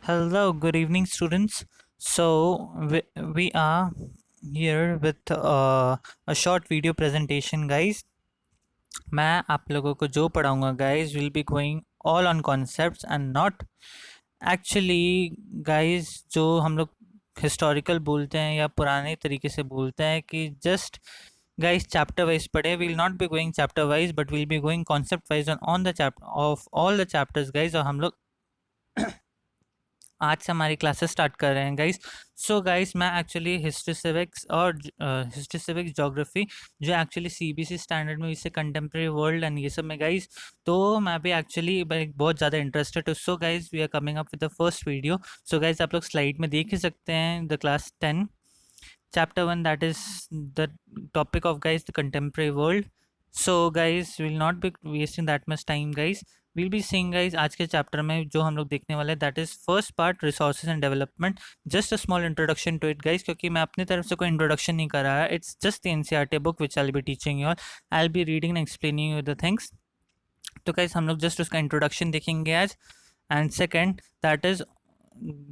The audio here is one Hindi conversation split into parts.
Hello, good evening, students. We are here with a short video presentation, guys. मैं आप लोगों को जो पढ़ाऊंगा, guys, will be going all on concepts and not actually, guys, जो हम लोग हिस्टोरिकल बोलते हैं या पुराने तरीके से बोलते हैं कि जस्ट guys chapter wise पढ़े. We will not be going chapter wise, but we'll be going concept wise on the chapter of all the chapters, guys. और हम लोग आज से हमारी क्लासेस स्टार्ट कर रहे हैं गाइस. सो गाइस, मैं एक्चुअली हिस्ट्री सिविक्स और हिस्ट्री सिविक्स ज्योग्राफी जो एक्चुअली सीबीएसई स्टैंडर्ड में इससे कंटेम्प्रेरी वर्ल्ड एंड ये सब में गाइस, तो मैं भी एक्चुअली बहुत ज़्यादा इंटरेस्टेड हूँ. So guys, we are coming up with the first video. So guys, आप लोग स्लाइड में देख ही सकते हैं the class 10 chapter 1, that is the topic of guys the contemporary world. So guys, we will not be wasting that much time, guys. We'll be seeing guys आज के चैप्टर में जो हम लोग देखने वाले हैं, that is first part resources and development. Just a small introduction to it, guys, क्योंकि मैं अपनी तरफ से कोई introduction नहीं कर रहा है. It's just the NCERT book which I'll be teaching you all. I'll be reading and explaining you the things. तो guys, हम लोग just उसका introduction देखेंगे आज. And second, that is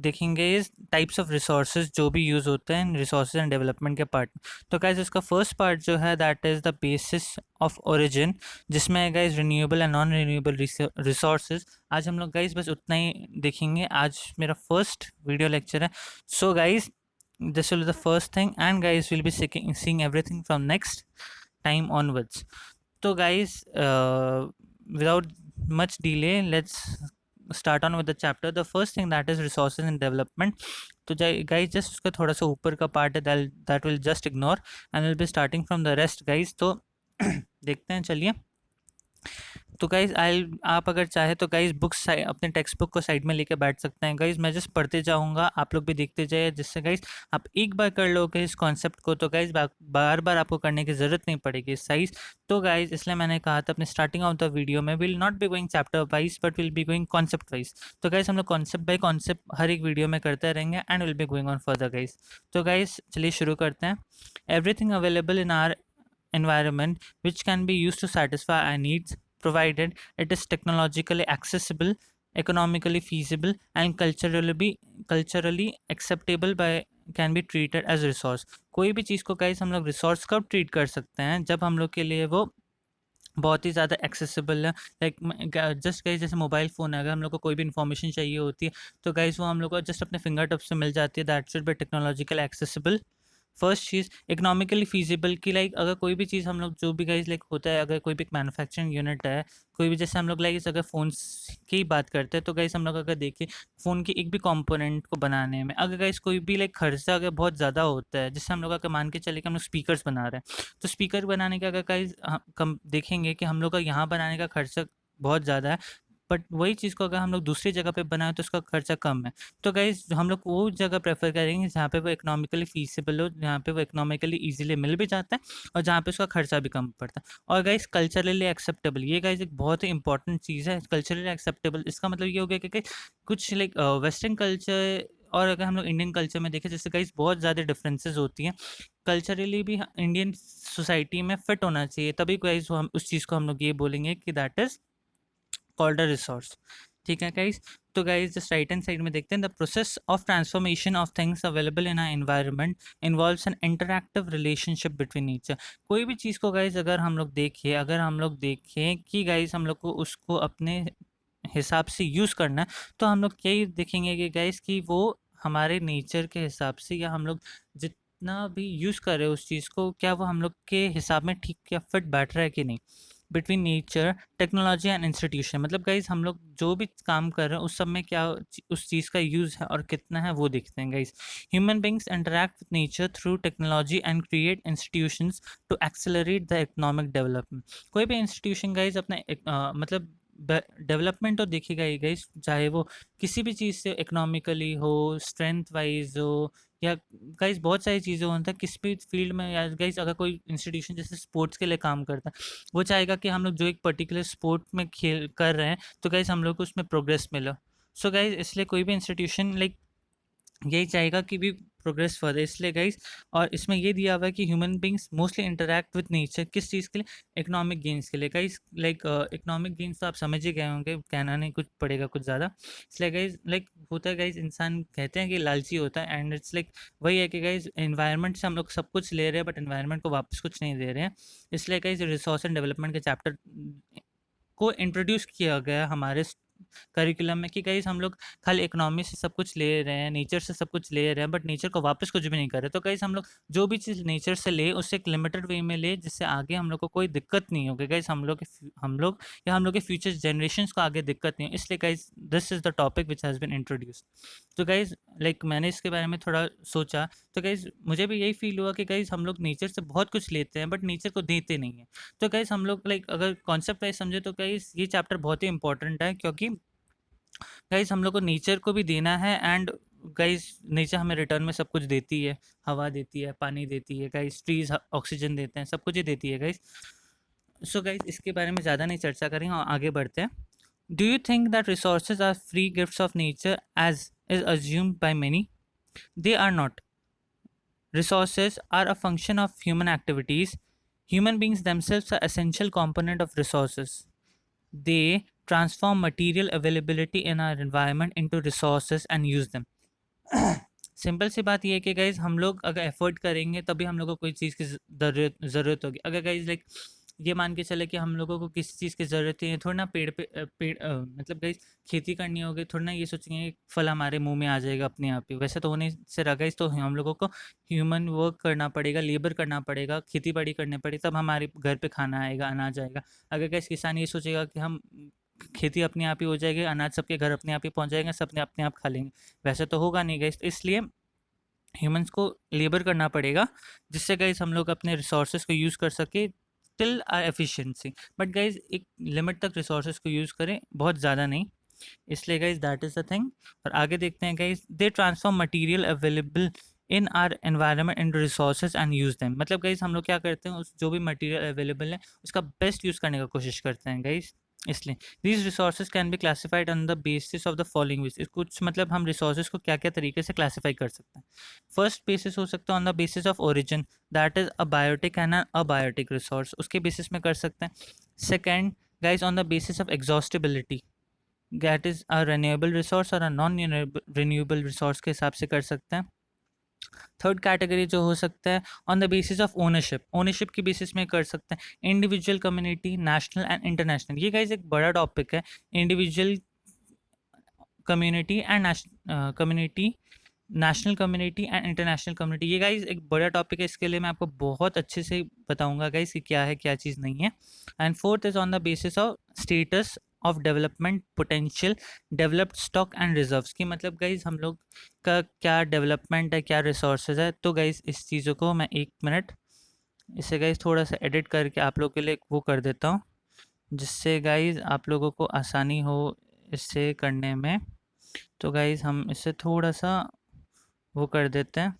देखेंगे इस टाइप्स ऑफ रिसोर्सेज जो भी यूज़ होते हैं रिसोर्सेज एंड डेवलपमेंट के पार्ट में. तो गाइज इसका फर्स्ट पार्ट जो है that is the basis of origin, जिसमें guys renewable and non renewable resources. आज हम लोग गाइज बस उतना ही देखेंगे. आज मेरा फर्स्ट वीडियो लेक्चर है. So guys, this will be the first thing and guys will be seeing everything from next time onwards. तो guys without much delay, let's start on with the chapter. The first thing that is resources and development. तो guys just उसका थोड़ा सा ऊपर का पार्ट है, that will just ignore and we'll be starting from the rest, guys. तो देखते हैं, चलिए. तो गाइज आप अगर चाहे तो गाइज बुक्स अपने टेक्स्ट बुक को साइड में लेके बैठ सकते हैं. गाइज मैं जस्ट पढ़ते जाऊंगा, आप लोग भी देखते जाइए, जिससे गाइज आप एक बार कर लोगे इस कॉन्सेप्ट को तो गाइज बार बार आपको करने की ज़रूरत नहीं पड़ेगी साइज. तो गाइज इसलिए मैंने कहा था अपने स्टार्टिंग ऑफ द वीडियो में will not be going chapter wise but will be going concept wise. तो गाइज हम लोग कॉन्सेप्ट बाई कॉन्सेप्ट हर एक वीडियो में करते रहेंगे and will be going on further guys. तो गाइज चलिए शुरू करते हैं. Everything available in are environment which can be used to satisfy our needs, provided it is technologically accessible, economically feasible, and culturally acceptable by can be treated as resource. कोई भी चीज़ को गाइस हम लोग रिसोर्स कब ट्रीट कर सकते हैं, जब हम लोग के लिए वो बहुत ही ज़्यादा एक्सेसिबल है. लाइक जस्ट गाइस जैसे मोबाइल फ़ोन है, अगर हम लोग को कोई भी इन्फॉर्मेशन चाहिए होती है तो गाइस वो हम लोग को जस्ट अपने फिंगर टिप्स से मिल जाती है. That should be technological accessible. First cheese economically feasible की, लाइक अगर कोई भी चीज़ हम लोग जो भी गाइज लाइक होता है, अगर कोई भी मैन्युफैक्चरिंग यूनिट है, कोई भी जैसे हम लोग लाइक अगर फ़ोन्स की बात करते हैं तो गाइज हम लोग अगर देखें फ़ोन की एक भी कंपोनेंट को बनाने में अगर गाइज कोई भी लाइक खर्चा अगर बहुत ज़्यादा होता है, जैसे हम लोग अगर मान के चले कि हम लोग स्पीकर्स बना रहे हैं, तो स्पीकर बनाने का अगर गाइज कम देखेंगे कि हम लोग का यहाँ बनाने का खर्चा बहुत ज़्यादा है, बट वही चीज़ को अगर हम लोग दूसरी जगह पे बनाएं तो उसका खर्चा कम है. तो गाइज हम लोग वो जगह प्रेफर करेंगे जहाँ पे वो इकोनॉमिकली फीसिबल हो, जहाँ पे वो इकोनॉमिकली ईजिली मिल भी जाता है और जहाँ पे उसका खर्चा भी कम पड़ता है. और गाइज कल्चरली एक्सेप्टेबल, ये गाइज एक बहुत ही इंपॉर्टेंट चीज़ है. कल्चरली एक्सेप्टेबल इसका मतलब ये हो गया कि कुछ लाइक वेस्टर्न कल्चर और अगर हम लोग इंडियन कल्चर में देखें, जैसे गाइज बहुत ज़्यादा डिफरेंसेस होती हैं. कल्चरली भी इंडियन सोसाइटी में फिट होना चाहिए, तभी गाइज हम उस चीज़ को हम लोग ये बोलेंगे कि that is called a resource. ठीक है गाइज. तो guys just right hand side में देखते हैं. The process of transformation of things available in our environment involves N interactive relationship between nature. कोई भी चीज़ को गाइज अगर हम लोग देखें कि गाइज हम लोग को उसको अपने हिसाब से यूज़ करना है, तो हम लोग क्या ही देखेंगे कि गाइज कि वो हमारे नेचर के हिसाब से, या हम लोग जितना भी यूज़ कर रहे हैं उस चीज़ को, क्या वो हम लोग के हिसाब में ठीक या फिट बैठ रहा है कि नहीं. Between nature, technology and institution, मतलब गाइज हम लोग जो भी काम कर रहे हैं उस सब में क्या उस चीज़ का यूज़ है और कितना है वो देखते हैं guys. Human beings interact with nature through technology and create institutions to accelerate the economic development. कोई भी इंस्टीट्यूशन गाइज अपने मतलब डेवलपमेंट तो देखेगा ही गाइज, चाहे वो किसी भी चीज़ से इकोनॉमिकली हो, स्ट्रेंथ वाइज हो, या गाइज बहुत सारी चीज़ें होता है किसी भी फील्ड में. या गाइज अगर कोई इंस्टीट्यूशन जैसे स्पोर्ट्स के लिए काम करता है, वो चाहेगा कि हम लोग जो एक पर्टिकुलर स्पोर्ट में खेल कर रहे हैं तो गाइज हम लोग को उसमें प्रोग्रेस मिला. सो गाइज इसलिए कोई भी इंस्टीट्यूशन लाइक यही चाहेगा कि भी प्रोग्रेस फर्दर, इसलिए गाइस। और इसमें ये दिया हुआ है कि human beings mostly interact with nature, किस चीज़ के लिए? इकोनॉमिक गेन्स के लिए गाइस। लाइक इकोनॉमिक गेन्स तो आप समझ ही गए होंगे, कहना नहीं कुछ पड़ेगा कुछ ज़्यादा। इसलिए गाइस लाइक होता है गाइस, इंसान कहते हैं कि लालची होता है, एंड इट्स लाइक वही है कि गाइस एनवायरनमेंट से हम लोग सब कुछ ले रहे हैं बट एनवायरनमेंट को वापस कुछ नहीं दे रहे हैं। इसलिए गाइस रिसोर्स एंड डेवलपमेंट के चैप्टर को इंट्रोड्यूस किया गया हमारे करिकुलम में कि गाइस हम लोग खाली इकोनॉमी से सब कुछ ले रहे हैं, नेचर से सब कुछ ले रहे हैं, बट नेचर को वापस कुछ भी नहीं कर रहे। तो गाइस हम लोग जो भी चीज़ नेचर से ले उससे एक लिमिटेड वे में ले, जिससे आगे हम लोग को कोई दिक्कत नहीं होगी गाइस, हम लोग या हम लोग के फ्यूचर जनरेशंस को आगे दिक्कत नहीं हो। इसलिए guys this is the topic which has been introduced. तो गाइस लाइक मैंने इसके बारे में थोड़ा सोचा, तो गाइस मुझे भी यही फील हुआ कि गाइस हम लोग नेचर से बहुत कुछ लेते हैं बट नेचर को देते नहीं हैं। तो गाइस हम लोग लाइक अगर कॉन्सेप्ट वाइज समझे तो गाइस ये चैप्टर बहुत ही इंपॉर्टेंट है, क्योंकि गाइस हम लोग को नेचर को भी देना है, एंड गाइस नेचर हमें रिटर्न में सब कुछ देती है, हवा देती है, पानी देती है गाइस, ट्रीज ऑक्सीजन देते हैं, सब कुछ ही देती है गाइस। सो गाइस इसके बारे में ज़्यादा नहीं चर्चा करेंगे और आगे बढ़ते हैं। Do you think that resources are free gifts of nature as is assumed by many? They are not. Resources are a function of human activities. Human beings themselves are essential component of resources. They transform material availability in our environment into resources and use them. Simple सी बात ये है कि गाइज हम लोग अगर एफर्ट करेंगे तभी हम लोग को कोई चीज़ की ज़रूरत होगी। अगर गाइज लाइक ये मान के चले कि हम लोगों को किसी चीज़ की ज़रूरत है, थोड़ा ना मतलब गाइज खेती करनी होगी, थोड़ा ना ये सोचेंगे कि फल हमारे मुंह में आ जाएगा अपने आप ही, वैसे तो होने से रहा गाइज। तो हम लोगों को ह्यूमन वर्क करना पड़ेगा, लेबर करना पड़ेगा, खेती बाड़ी करनी पड़ेगी, तब हमारे घर पे खाना आएगा, अनाज आएगा। अगर गाइज किसान ये सोचेगा कि हम खेती अपने आप ही हो जाएगी, अनाज सबके घर अपने आप ही पहुंच जाएगा, सब अपने आप खा लेंगे, वैसे तो होगा नहीं गाइस। इसलिए ह्यूमंस को लेबर करना पड़ेगा, जिससे गाइस हम लोग अपने रिसोर्सेज को यूज़ कर सके till our efficiency. But guys एक लिमिट तक रिसोर्सेज को यूज़ करें, बहुत ज़्यादा नहीं। इसलिए guys that is the thing. और आगे देखते हैं guys, they transform material available in our environment in resources and use them. मतलब गाइस हम लोग क्या करते हैं, उस जो भी मटेरियल अवेलेबल है उसका बेस्ट यूज़ करने का कोशिश करते हैं गाइस। इसलिए these resources can be classified on the basis of the following ways। कुछ मतलब हम resources को क्या क्या तरीके से क्लासीफाई कर सकते हैं। फर्स्ट बेसिस हो सकता है on the basis of origin, that is a biotic and abiotic resource, उसके बेसिस में कर सकते हैं। Second guys on the basis of exhaustibility, that is a renewable resource और अ नॉन रिन्यूएबल रिसोर्स के हिसाब से कर सकते हैं। थर्ड कैटेगरी जो हो सकता है on the basis of ownership, ownership की बेसिस में कर सकते हैं। Individual, community, national and international. ये गाइज एक बड़ा टॉपिक है, individual community and community, national community and international community. ये गाइज एक बड़ा टॉपिक है, इसके लिए मैं आपको बहुत अच्छे से बताऊंगा गाइज कि क्या है क्या चीज़ नहीं है। And fourth is on the basis of status of development potential, developed stock and reserves की। मतलब गाइज हम लोग का क्या डेवलपमेंट है, क्या रिसोर्सेज है। तो गाइज इस चीज़ों को मैं एक मिनट इसे गाइज थोड़ा सा एडिट करके आप लोगों के लिए वो कर देता हूँ, जिससे गाइज आप लोगों को आसानी हो इसे करने में। तो गाइज हम इसे थोड़ा सा वो कर देते हैं।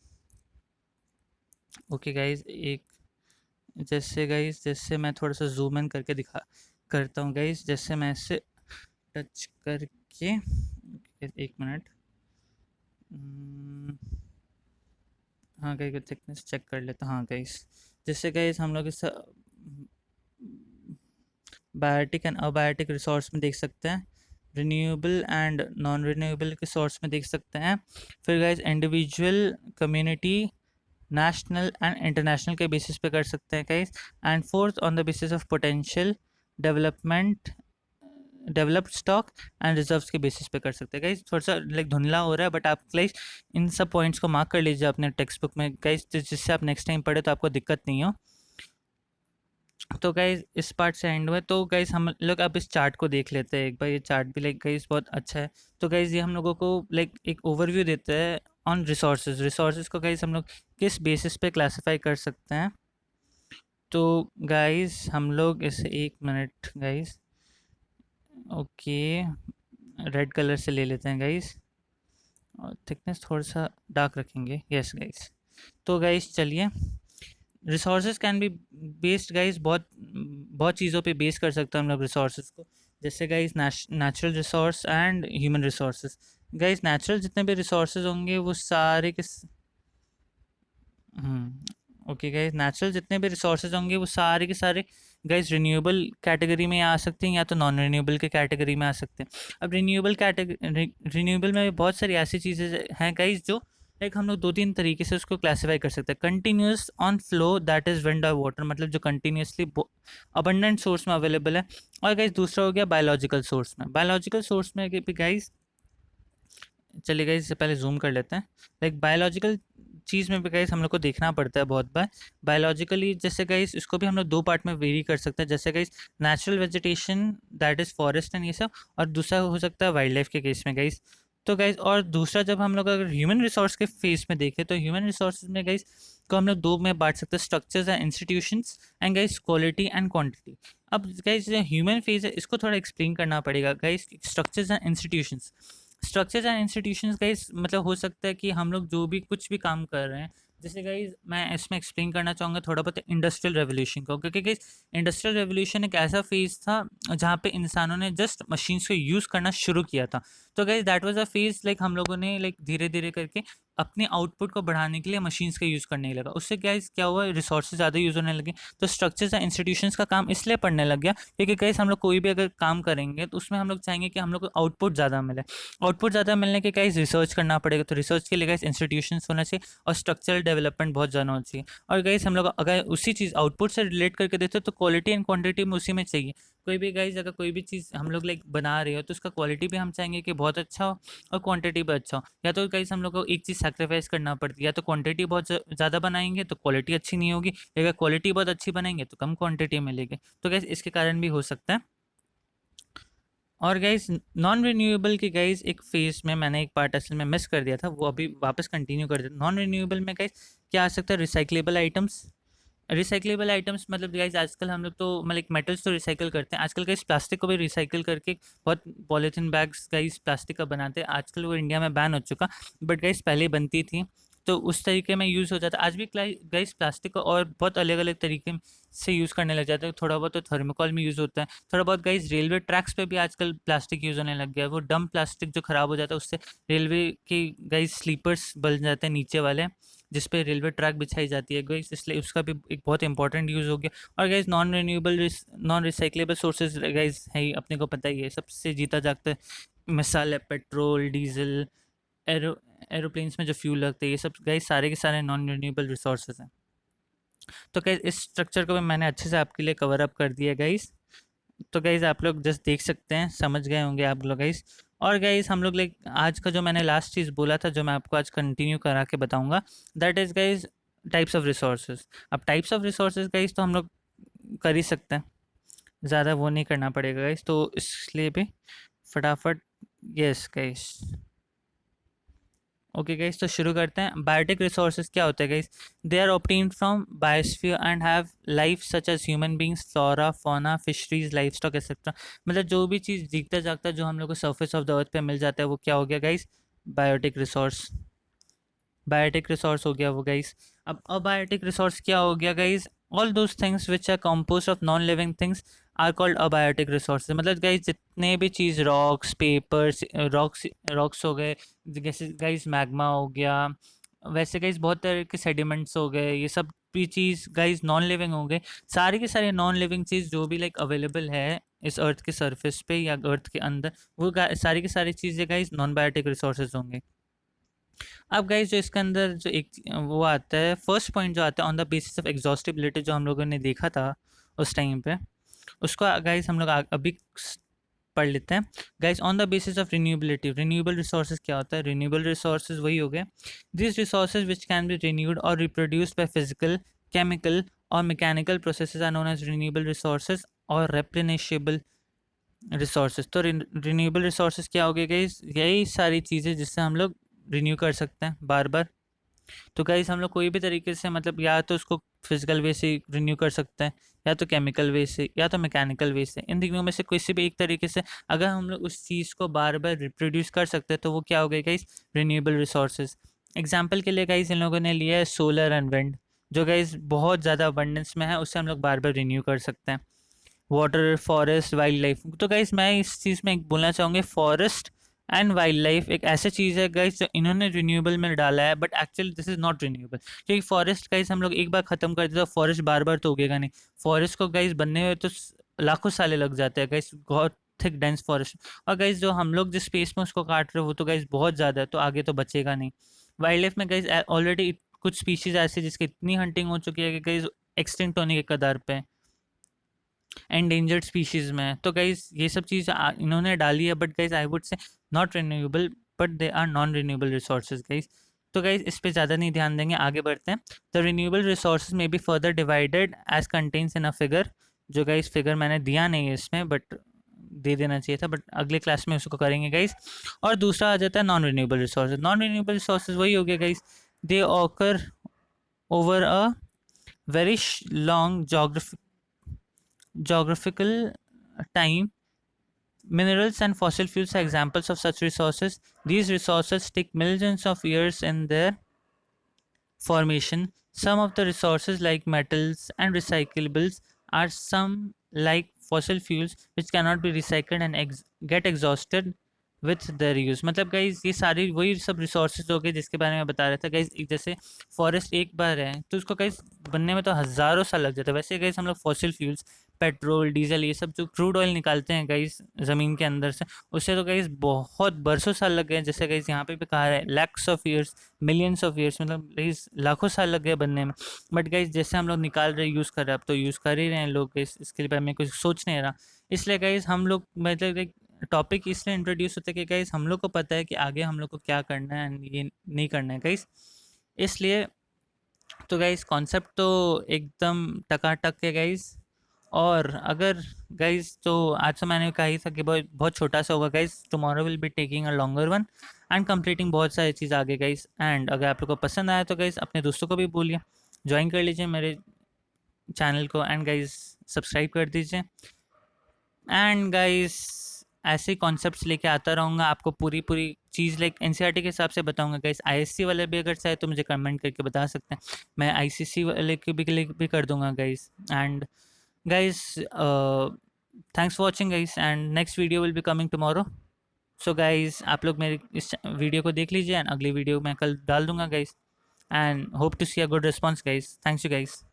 ओके गाइज, एक जैसे मैं थोड़ा सा जूम इन करके दिखा करता हूँ गाइज, जैसे मैं इसे टच करके एक मिनट। हाँ गाइज थिकनेस चेक कर लेता हूँ। हाँ गाइज जैसे गाइज हम लोग इस बायोटिक एंड अबायोटिक रिसोर्स में देख सकते हैं, रिन्यूएबल एंड नॉन रिन्यूएबल के सोर्स में देख सकते हैं। फिर guys individual, community, national and international के बेसिस पे कर सकते हैं guys. And fourth on the basis of potential, development, developed stock and reserves के बेसिस पे कर सकते हैं गाइस। थोड़ा सा लाइक धुंधला हो रहा है, बट आप गाइस इन सब पॉइंट्स को मार्क कर लीजिए अपने टेक्स्ट बुक में गाइस, जिससे आप नेक्स्ट टाइम पढ़े तो आपको दिक्कत नहीं हो। तो गाइज इस पार्ट से एंड हुआ। तो गाइज हम लोग अब इस चार्ट को देख लेते हैं एक बार। ये चार्ट भी लाइक गाइज बहुत अच्छा है। तो गाइज ये हम लोगों को लाइक एक ओवरव्यू देता है ऑन रिसोर्सेज। रिसोर्सेज को गाइज हम लोग किस बेसिस पे क्लासिफाई कर सकते हैं। तो गाइज हम लोग इसे एक minute guys, okay red colour से ले लेते हैं गाइज, और थिकनेस थोड़ा सा डार्क रखेंगे। यस गाइज, तो गाइज चलिए, resources can be based guys, बहुत बहुत चीज़ों पे बेस कर सकते हैं हम लोग रिसोर्सेज को। जैसे guys natural resource and human resources. Guys natural जितने भी रिसोर्सेज होंगे वो सारे के ओके गाइस, नेचुरल जितने भी रिसोर्सेज होंगे वो सारे के सारे गाइस रिन्यूएबल कैटेगरी में आ सकते हैं या तो नॉन रिन्यूएबल के कैटेगरी में आ सकते हैं। अब रिन्यूएबल कैटेगरी, रिन्यूएबल में भी बहुत सारी ऐसी चीज़ें हैं गाइस जो लाइक हम लोग दो तीन तरीके से उसको क्लासीफाई कर सकते हैं। Continuous on flow, that is wind और वाटर, मतलब जो कंटिन्यूसली अबंडेंट सोर्स में अवेलेबल है। और गाइस दूसरा हो गया बायोलॉजिकल सोर्स में। बायोलॉजिकल सोर्स में गाइस, चलिए गाइस इससे पहले जूम कर लेते हैं। लाइक बायोलॉजिकल चीज़ में भी गाइस हम लोग को देखना पड़ता है बहुत बार। बायोलॉजिकली जैसे गाइस इसको भी हम लोग दो पार्ट में वेरी कर सकते हैं, जैसे guys natural vegetation, that is forest and ये सब, और दूसरा हो सकता है वाइल्ड लाइफ के केस में गाइस। तो गाइस और दूसरा जब हम लोग अगर ह्यूमन रिसोर्स के फेस में देखें तो ह्यूमन रिसोर्स में गाइस को हम लोग दो में बांट सकते हैं, structures and institutions and guys quality and quantity. अब गाइस जो ह्यूमन फेज है इसको थोड़ा एक्सप्लेन करना पड़ेगा guys. Structures and institutions, structures and institutions guys मतलब हो सकता है कि हम लोग जो भी कुछ भी काम कर रहे हैं, जैसे गाइस मैं इसमें एक्सप्लेन करना चाहूँगा थोड़ा बहुत इंडस्ट्रियल रेवोल्यूशन को, क्योंकि गाइस इंडस्ट्रियल रेवोल्यूशन एक ऐसा फेज था जहाँ पे इंसानों ने जस्ट मशीन्स को यूज़ करना शुरू किया था। तो guys that was a phase like हम लोगों ने लाइक धीरे धीरे करके अपने आउटपुट को बढ़ाने के लिए मशीन्स का यूज़ करने लगा। उससे गाइस क्या हुआ, रिसोर्सेज ज़्यादा यूज़ होने लगे। तो स्ट्रक्चर्स एंड इंस्टीट्यूशंस का काम इसलिए पड़ने लग गया क्योंकि गाइस हम लोग कोई भी अगर काम करेंगे तो उसमें हम लोग चाहेंगे कि हम लोग को आउटपुट ज़्यादा मिले। आउटपुट ज़्यादा मिलने के गाइस रिसर्च करना पड़ेगा, तो रिसर्च के लिए गाइस इंस्टीट्यूशंस होना चाहिए और स्ट्रक्चरल डेवलपमेंट बहुत ज़्यादा होना चाहिए। और गाइस हम लोग अगर उसी चीज़ आउटपुट से रिलेट करके देते तो क्वालिटी एंड क्वांटिटी में उसी में चाहिए। कोई भी गाइस अगर कोई भी चीज़ हम लोग लाइक बना रहे हो तो उसका क्वालिटी भी हम चाहेंगे कि बहुत अच्छा हो और क्वांटिटी भी अच्छा हो। या तो गाइस हम लोग को एक चीज़ सैक्रिफाइस करना पड़ती है, या तो क्वांटिटी बहुत ज़्यादा बनाएंगे तो क्वालिटी अच्छी नहीं होगी, या अगर क्वालिटी बहुत अच्छी बनाएंगे तो कम क्वांटिटी मिलेगी। तो गाइस इसके कारण भी हो सकता है। और गाइस नॉन रिन्यूएबल के गाइस एक फेज में मैंने एक पार्ट असल में मिस कर दिया था, वो अभी वापस कंटिन्यू कर देता। नॉन रिन्यूएबल में गाइस क्या आ सकता है, रिसाइकलेबल आइटम्स। रिसाइकलेबल आइटम्स मतलब गाइस आजकल हम लोग तो मतलब मेटल्स तो रिसाइकिल करते हैं, आजकल गाइस प्लास्टिक को भी रिसाइकिल करके बहुत पॉलीथीन बैग्स गाइस प्लास्टिक का बनाते हैं। आजकल वो इंडिया में बैन हो चुका, बट गाइस पहले बनती थी तो उस तरीके में यूज़ हो जाता है। आज भी गाइस प्लास्टिक को और बहुत अलग अलग तरीके से यूज़ करने लग जाते हैं। थोड़ा बहुत तो थर्मोकॉल में यूज़ होता है, थोड़ा बहुत गाइस रेलवे ट्रैक्स पे भी आजकल प्लास्टिक यूज़ होने लग गया है। वो डम प्लास्टिक जो ख़राब हो जाता है उससे रेलवे के गाइस स्लीपर्स बन जाते हैं नीचे वाले, जिस पे रेलवे ट्रैक बिछाई जाती है गाइस, इसलिए उसका भी एक बहुत इंपॉर्टेंट यूज़ हो गया। और guys non recyclable sources guys है ही, अपने को पता ही है सबसे जीता जागता है मिसाल है पेट्रोल, डीजल, एरो एरोप्लेन्स में जो फ्यूल लगते हैं, ये सब गाइस सारे के सारे नॉन रिन्यूएबल रिसोर्सेज हैं। तो गाइस इस स्ट्रक्चर को भी मैंने अच्छे से आपके लिए कवर अप कर दिया गाइस। तो गाइस आप लोग जस्ट देख सकते हैं, समझ गए होंगे आप लोग गाइस। और गाइस हम लोग लाइक आज का जो मैंने लास्ट चीज़ बोला था जो मैं आपको आज कंटिन्यू करा के बताऊंगा, that is guys types of resources. अब टाइप्स ऑफ रिसोर्सेज गाइस तो हम लोग कर ही सकते हैं, ज़्यादा वो नहीं करना पड़ेगा गाइस, तो इसलिए भी फटाफट यस गाइस। ओके गाइस तो शुरू करते हैं। बायोटिक रिसोर्सेज क्या होते हैं guys, they are obtained from biosphere and have life such as human beings, flora, fauna, fisheries, livestock etcetera. मतलब जो भी चीज़ जीता जागता जो हम लोग को सर्फेस ऑफ द अर्थ पे मिल जाता है वो क्या हो गया guys, biotic resource. Biotic resource हो गया वो गाइस। अब अबायोटिक रिसोर्स क्या हो गया guys, all those things which are compose of non living things are called abiotic resources. मतलब गाइस जितने भी चीज़ रॉक्स, पेपर्स, रॉक्स हो गए, जैसे गाइस मैग्मा हो गया, वैसे गाइस बहुत तरह के सेडिमेंट्स हो गए, ये सब भी चीज़ गाइस नॉन लिविंग हो गए। सारी की सारी नॉन लिविंग चीज़ जो भी लाइक अवेलेबल है इस अर्थ के सरफेस पे या अर्थ के अंदर, वो सारी की सारी चीज़ें गाइस नॉन बायोटिक रिसोर्सेज होंगे। अब गाइस जो इसके अंदर जो एक वो आता है, फर्स्ट पॉइंट जो आता है on the basis of exhaustibility, जो हम लोगों ने देखा था उस टाइम पे, उसको गाइस हम लोग अभी पढ़ लेते हैं। Guys on the basis of renewability, renewable resources क्या होता है, रिन्यूएबल रिसोर्सेज वही हो गए this resources which can be renewed और रिप्रोड्यूस्ड बाय फिजिकल, केमिकल और mechanical processes are known as renewable resources और रेप्लेनिशेबल रिसोर्सेज। तो रिन्यूएबल रिसोर्सेज क्या हो गए गाइस, यही सारी चीज़ें जिससे हम लोग रिन्यू कर सकते हैं बार बार। तो गाइस हम लोग कोई भी तरीके से मतलब या तो उसको फिजिकल वे से रिन्यू कर सकते हैं, या तो केमिकल वे से, या तो मैकेनिकल वे से। इन तीनों में से किसी भी एक तरीके से अगर हम लोग उस चीज़ को बार बार रिप्रोड्यूस कर सकते हैं तो वो क्या हो गया गाइस, रिन्यूएबल रिसोर्सेज। एग्जाम्पल के लिए गाइस इन लोगों ने लिया है सोलर एंड विंड, जो गाइस बहुत ज़्यादा अबंडेंस में है, उससे हम लोग बार बार रिन्यू कर सकते हैं। Water, forest, wild life. तो गाइस मैं इस चीज़ में एक बोलना चाहूँगी, फॉरेस्ट एंड वाइल्ड लाइफ एक ऐसा चीज़ है गाइस जो इन्होंने रिन्यूएबल में डाला है, but actually this is not renewable, क्योंकि फॉरेस्ट गाइस हम लोग एक बार ख़त्म कर देते तो फॉरेस्ट बार बार तो उगेगा नहीं। फॉरेस्ट को गाइस बनने में तो लाखों साले लग जाते हैं गाइस, बहुत थिक डेंस फॉरेस्ट। और गाइस जो हम लोग जिस स्पेस में उसको काट रहे हो वो तो गाइस बहुत ज़्यादा है, तो आगे तो बचेगा नहीं। वाइल्ड लाइफ में गाइस ऑलरेडी कुछ स्पीशीज ऐसी जिसकी इतनी हंटिंग हो चुकी है कि गाइस एक्सटिंक्ट होने के कगार पे एंडेंजर्ड स्पीशीज में। तो गाइज ये सब चीज़ इन्होंने डाली है, but guys I would say not renewable, but they are non renewable resources guys. तो गाइज इस पे ज़्यादा नहीं ध्यान देंगे, आगे बढ़ते हैं। द रिन्यूएबल रिसोर्सेज में be further divided as contains in a figure, जो गाइज फिगर मैंने दिया नहीं है इसमें, बट दे देना चाहिए था, बट अगले क्लास में उसको करेंगे गाइज। और दूसरा आ जाता है non renewable resources. Non renewable resources वही हो गया guys, they occur over a very long geographical time. Minerals and fossil fuels are examples of such resources. These resources take millions of years in their formation. Some of the resources, like metals and recyclables, are some like fossil fuels which cannot be recycled and get exhausted with their use. मतलब गाइज ये सारी वही सब रिसोर्सेज हो गए जिसके बारे में बता रहा था गाइज। जैसे फॉरेस्ट एक बार है तो उसको गाइज बनने में तो हज़ारों साल लग जाता है। वैसे गाइज हम लोग फॉसिल फ्यूल्स, पेट्रोल, डीजल, ये सब जो क्रूड ऑयल निकालते हैं गाइज ज़मीन के अंदर से, उससे तो गाइज बहुत बरसों साल लग गए हैं। जैसे गाइज यहाँ पे भी कहा है lakhs of years, millions of years, मतलब गाइज लाखों साल लग गए बनने में। बट गाइज जैसे हम लोग निकाल रहे यूज़ कर रहे हैं, अब तो यूज़ कर ही रहे हैं लोग गाइज, इसके लिए मैं कुछ सोच नहीं रहा। इसलिए गाइज हम लोग मतलब टॉपिक इसलिए इंट्रोड्यूस होता है कि गाइस हम लोग को पता है कि आगे हम लोग को क्या करना है एंड ये नहीं करना है गाइस, इसलिए। तो गाइस कॉन्सेप्ट तो एकदम टकाटक है गाइस। और अगर गाइस तो आज तो मैंने कहा ही था कि बहुत बहुत छोटा सा होगा guys, tomorrow will be taking a longer one and completing बहुत सारी चीज़ आगे गाइस। एंड अगर आप लोग को पसंद आया तो गाइस अपने दोस्तों को भी बोलिए, ज्वाइन कर लीजिए मेरे चैनल को, एंड गाइस सब्सक्राइब कर दीजिए। एंड गाइस ऐसे कॉन्सेप्ट्स लेके आता रहूँगा आपको, पूरी पूरी चीज़ लाइक एनसीईआरटी के हिसाब से बताऊँगा गाइस। आईएससी वाले भी अगर चाहे तो मुझे कमेंट करके बता सकते हैं, मैं आईसीसी वाले के भी कर दूंगा guys. And guys thanks for watching guys, and next video will be coming tomorrow. So guys आप लोग मेरे इस वीडियो को देख लीजिए, एंड अगली वीडियो मैं कल डाल दूंगा guys, and hope to see a good response guys. Thanks you guys.